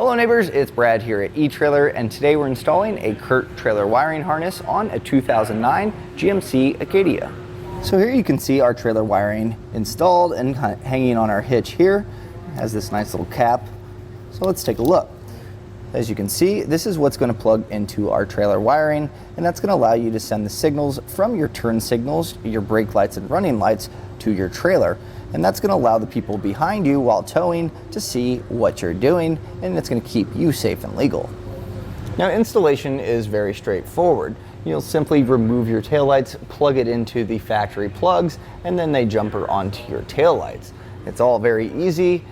Hello neighbors, it's Brad here at eTrailer, and today we're installing a Curt trailer wiring harness on a 2009 GMC Acadia. So here you can see our trailer wiring installed and hanging on our hitch here. It has this nice little cap. So let's take a look. As you can see, this is what's going to plug into our trailer wiring, and that's going to allow you to send the signals from your turn signals, your brake lights and running lights to your trailer. And that's going to allow the people behind you while towing to see what you're doing, and it's going to keep you safe and legal. Now, installation is very straightforward. You'll simply remove your taillights, plug it into the factory plugs, and then they jumper onto your taillights. It's all very easy.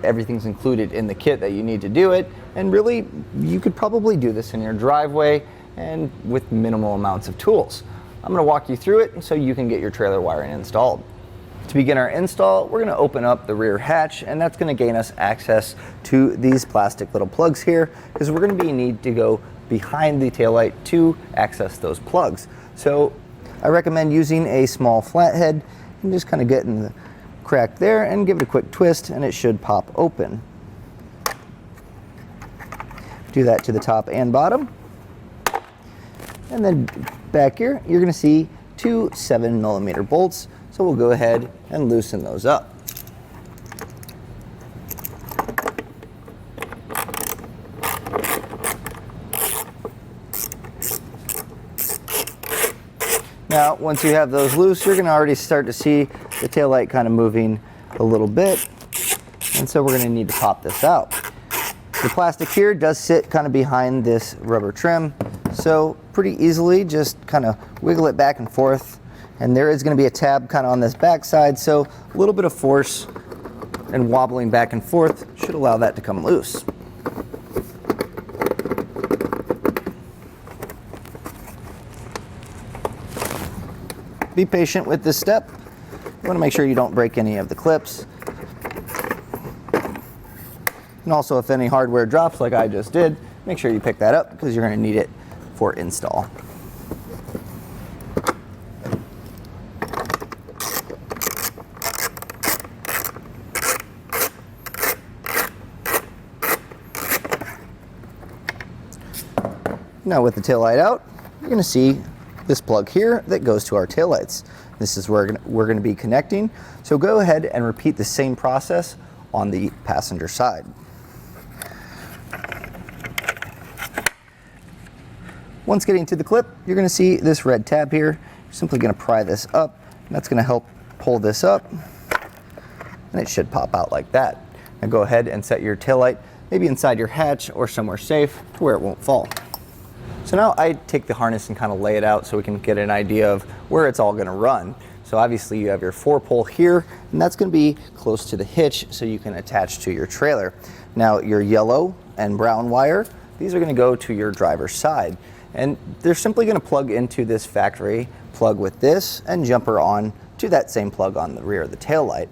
Everything's included in the kit that you need to do it, and really you could probably do this in your driveway and with minimal amounts of tools. I'm going to walk you through it so you can get your trailer wiring installed. To begin our install, we're going to open up the rear hatch, and that's going to gain us access to these plastic little plugs here, because we're going to need to go behind the taillight to access those plugs. So I recommend using a small flathead and just kind of get in the crack there and give it a quick twist, and it should pop open. Do that to the top and bottom. And then back here, you're going to see two 7mm bolts. So we'll go ahead and loosen those up. Now, once you have those loose, you're going to already start to see the taillight kind of moving a little bit. And so we're going to need to pop this out. The plastic here does sit kind of behind this rubber trim. So pretty easily, just kind of wiggle it back and forth. And there is going to be a tab kind of on this back side, so a little bit of force and wobbling back and forth should allow that to come loose. Be patient with this step. You want to make sure you don't break any of the clips. And also, if any hardware drops like I just did, make sure you pick that up because you're going to need it for install. Now with the taillight out, you're going to see this plug here that goes to our taillights. This is where we're going to be connecting. So go ahead and repeat the same process on the passenger side. Once getting to the clip, you're going to see this red tab here. You're simply going to pry this up, and that's going to help pull this up, and it should pop out like that. Now go ahead and set your taillight maybe inside your hatch or somewhere safe to where it won't fall. So now I take the harness and kind of lay it out so we can get an idea of where it's all going to run. So obviously you have your 4-pole here, and that's going to be close to the hitch so you can attach to your trailer. Now your yellow and brown wire, these are going to go to your driver's side. And they're simply going to plug into this factory plug with this and jumper on to that same plug on the rear of the taillight.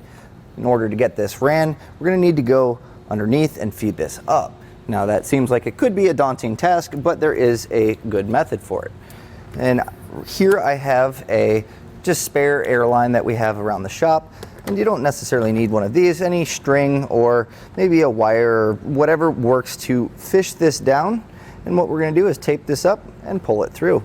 In order to get this ran, we're going to need to go underneath and feed this up. Now that seems like it could be a daunting task, but there is a good method for it. And here I have a just spare air line that we have around the shop, and you don't necessarily need one of these. Any string or maybe a wire or whatever works to fish this down. And what we're going to do is tape this up and pull it through.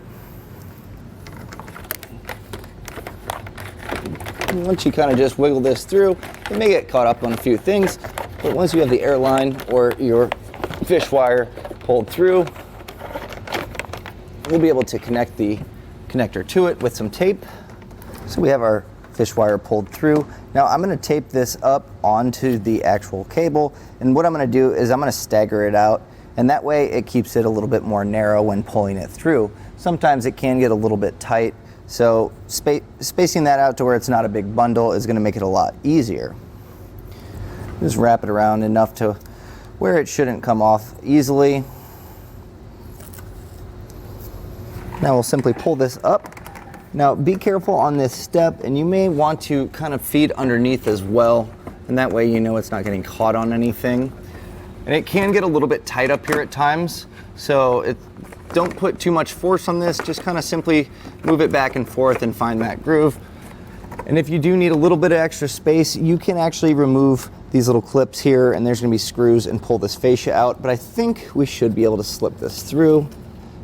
And once you kind of just wiggle this through, it may get caught up on a few things, but once you have the air line or your fish wire pulled through, we'll be able to connect the connector to it with some tape. So we have our fish wire pulled through. Now I'm going to tape this up onto the actual cable, and what I'm going to do is I'm going to stagger it out, and that way it keeps it a little bit more narrow when pulling it through. Sometimes it can get a little bit tight, so spacing that out to where it's not a big bundle is going to make it a lot easier. Just wrap it around enough to where it shouldn't come off easily. Now we'll simply pull this up. Now be careful on this step, and you may want to kind of feed underneath as well, and that way you know it's not getting caught on anything. And it can get a little bit tight up here at times, so don't put too much force on this, just kind of simply move it back and forth and find that groove. And if you do need a little bit of extra space, you can actually remove these little clips here, and there's gonna be screws, and pull this fascia out, but I think we should be able to slip this through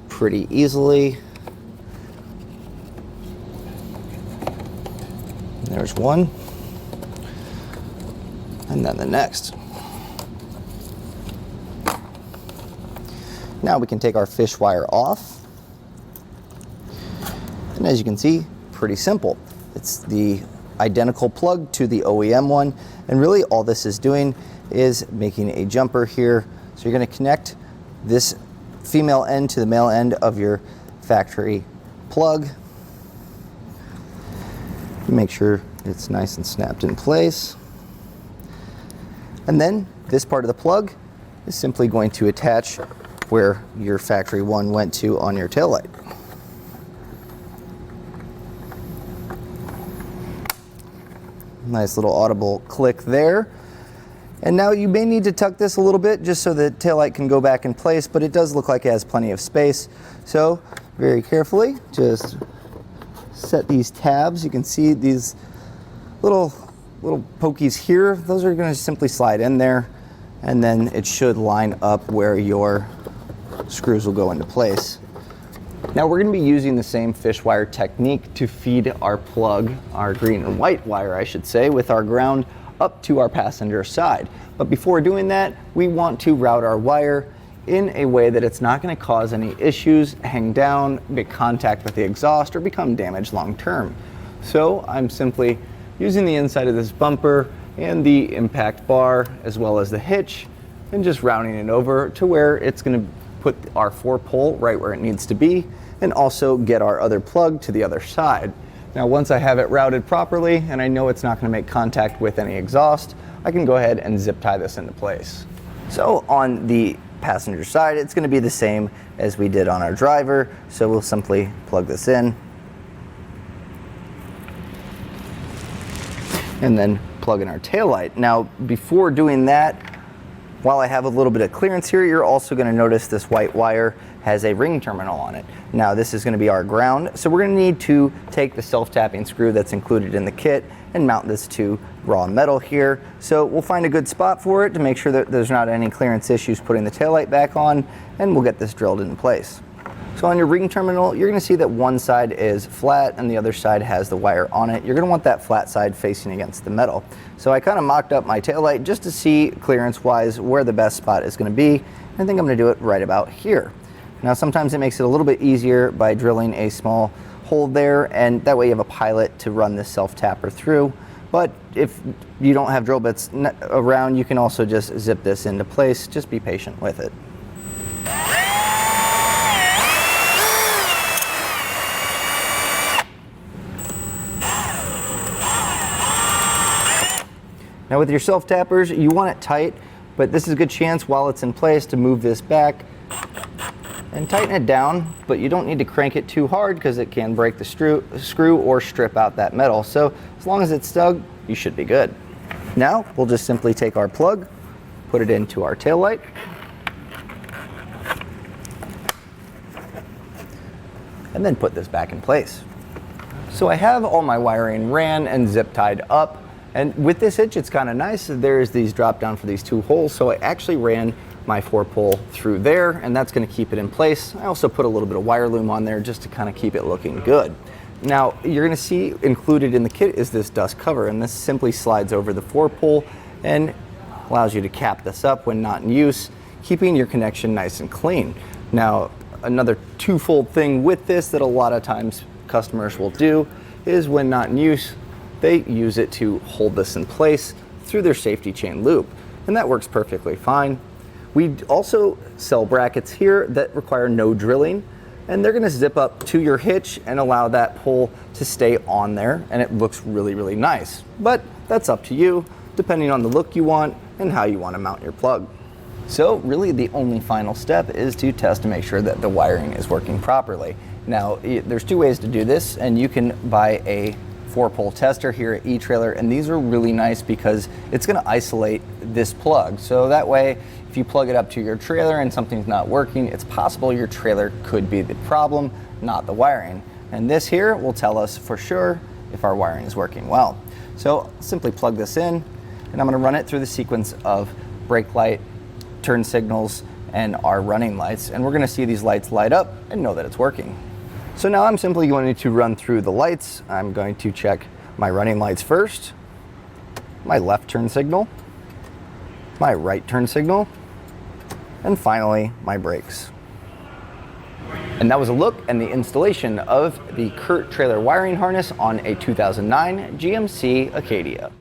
pretty easily. There's one, and then the next. Now we can take our fish wire off, and as you can see, pretty simple. It's the identical plug to the OEM one, and really all this is doing is making a jumper here. So you're going to connect this female end to the male end of your factory plug. Make sure it's nice and snapped in place. And then this part of the plug is simply going to attach where your factory one went to on your taillight. Nice little audible click there. And now you may need to tuck this a little bit just so the taillight can go back in place, but it does look like it has plenty of space. So very carefully, just set these tabs. You can see these little pokies here. Those are going to simply slide in there, and then it should line up where your screws will go into place. Now we're going to be using the same fish wire technique to feed our plug, our green and white wire I should say, with our ground up to our passenger side. But before doing that, we want to route our wire in a way that it's not going to cause any issues, hang down, make contact with the exhaust, or become damaged long term. So I'm simply using the inside of this bumper and the impact bar as well as the hitch, and just routing it over to where it's going to put our 4-pole right where it needs to be, and also get our other plug to the other side. Now once I have it routed properly and I know it's not going to make contact with any exhaust, I can go ahead and zip tie this into place. So on the passenger side, it's going to be the same as we did on our driver, so we'll simply plug this in and then plug in our taillight. Now before doing that, while I have a little bit of clearance here, you're also going to notice this white wire has a ring terminal on it. Now this is going to be our ground, so we're going to need to take the self-tapping screw that's included in the kit and mount this to raw metal here. So we'll find a good spot for it to make sure that there's not any clearance issues putting the taillight back on, and we'll get this drilled into place. So on your ring terminal, you're going to see that one side is flat and the other side has the wire on it. You're going to want that flat side facing against the metal. So I kind of mocked up my taillight just to see clearance-wise where the best spot is going to be. I think I'm going to do it right about here. Now sometimes it makes it a little bit easier by drilling a small hole there, and that way you have a pilot to run this self-tapper through. But if you don't have drill bits around, you can also just zip this into place. Just be patient with it. Now with your self-tappers, you want it tight, but this is a good chance while it's in place to move this back and tighten it down, but you don't need to crank it too hard because it can break the screw or strip out that metal. So as long as it's snug, you should be good. Now we'll just simply take our plug, put it into our taillight, and then put this back in place. So I have all my wiring ran and zip tied up. And with this hitch, it's kind of nice. There's these drop down for these 2 holes. So I actually ran my 4-pole through there, and that's going to keep it in place. I also put a little bit of wire loom on there just to kind of keep it looking good. Now you're going to see included in the kit is this dust cover, and this simply slides over the 4-pole and allows you to cap this up when not in use, keeping your connection nice and clean. Now another twofold thing with this that a lot of times customers will do is when not in use, they use it to hold this in place through their safety chain loop, and that works perfectly fine. We also sell brackets here that require no drilling, and they're going to zip up to your hitch and allow that pole to stay on there, and it looks really, really nice. But that's up to you, depending on the look you want and how you want to mount your plug. So really the only final step is to test to make sure that the wiring is working properly. Now there's 2 ways to do this, and you can buy a 4-pole tester here at eTrailer, and these are really nice because it's going to isolate this plug. So that way, if you plug it up to your trailer and something's not working, it's possible your trailer could be the problem, not the wiring. And this here will tell us for sure if our wiring is working well. So simply plug this in, and I'm going to run it through the sequence of brake light, turn signals, and our running lights, and we're going to see these lights light up and know that it's working. So now I'm simply going to run through the lights. I'm going to check my running lights first, my left turn signal, my right turn signal, and finally my brakes. And that was a look and the installation of the Curt trailer wiring harness on a 2009 GMC Acadia.